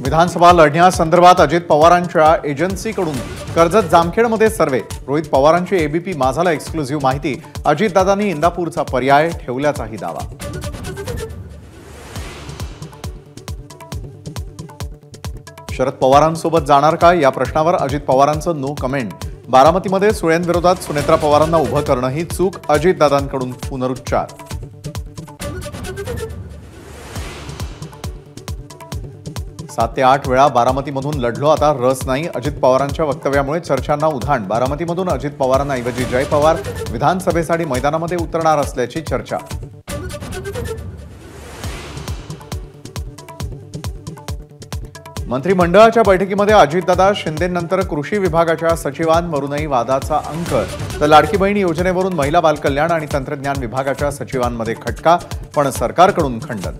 विधानसभा लढण्यासंदर्भात अजित पवारांच्या एजन्सीकडून कर्जत जामखेडमध्ये सर्वे। रोहित पवारांची एबीपी माझाला एक्सक्लुझिव्ह माहिती। अजितदादांनी इंदापूरचा पर्याय ठेवल्याचाही दावा। शरद पवारांसोबत जाणार का या प्रश्नावर अजित पवारांचं नो कमेंट। बारामतीमध्ये सुळेंविरोधात सुनेत्रा पवारांना उभं करणं ही चूक, अजितदादांकडून पुनरुच्चार। 7 ते 8 वेळा बारामतीमधून लढलो, आता रस नाही। अजित पवारांच्या वक्तव्यामुळे चर्चांना उधाण। बारामतीमधून अजित पवारांऐवजी जय पवार विधानसभेसाठी मैदानामध्ये उतरणार असल्याची चर्चा। मंत्रिमंडळाच्या बैठकीमध्ये अजितदादा शिंदेनंतर कृषी विभागाच्या सचिवांवरूनही वादाचा अंक, तर लाडकी बहीण योजनेवरून महिला बालकल्याण आणि तंत्रज्ञान विभागाच्या सचिवांमध्ये खटका, पण सरकारकडून खंडन।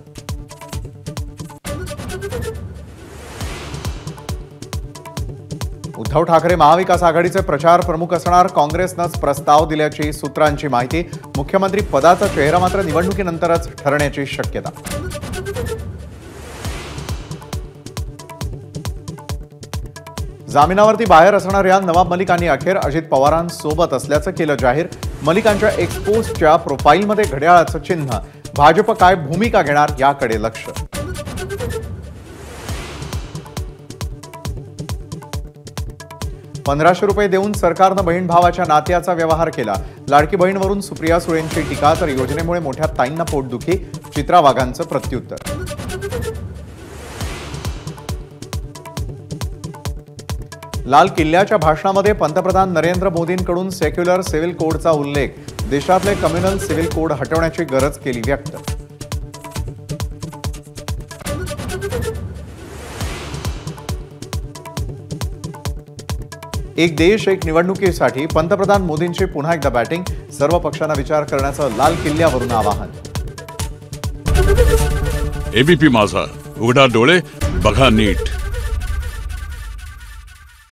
उद्धव ठाकरे महाविकास आघाडीचे प्रचार प्रमुख असणार, काँग्रेसनंच प्रस्ताव दिल्याची सूत्रांची माहिती। मुख्यमंत्री पदाचा चेहरा मात्र निवडणुकीनंतरच ठरण्याची शक्यता। जामिनावरती बाहेर असणाऱ्या नवाब मलिकांनी अखेर अजित पवारांसोबत असल्याचं केलं जाहीर। मलिकांच्या एक्सपोजच्या प्रोफाईलमध्ये घड्याळाचं चिन्ह। भाजप काय भूमिका घेणार याकडे लक्ष। ₹1500 देऊन सरकारनं बहीण भावाच्या नात्याचा व्यवहार केला। लाडकी बहीणवरून सुप्रिया सुळेंची टीका, तर योजनेमुळे मोठ्या ताईंना पोटदुखी। चित्रा वाघांचं प्रत्युत्तर। लाल किल्ल्याच्या भाषणामध्ये पंतप्रधान नरेंद्र मोदींकडून सेक्युलर सिव्हिल कोडचा उल्लेख। देशातले कम्युनल सिव्हिल कोड हटवण्याची गरज केली व्यक्त। एक देश एक निवडणुकीसाठी पंतप्रधान मोदींची पुन्हा एकदा बॅटिंग। सर्व पक्षांना विचार करण्याचं लाल किल्ल्यावरून आवाहन। एबीपी माझा, उघडा डोळे बघा नीट।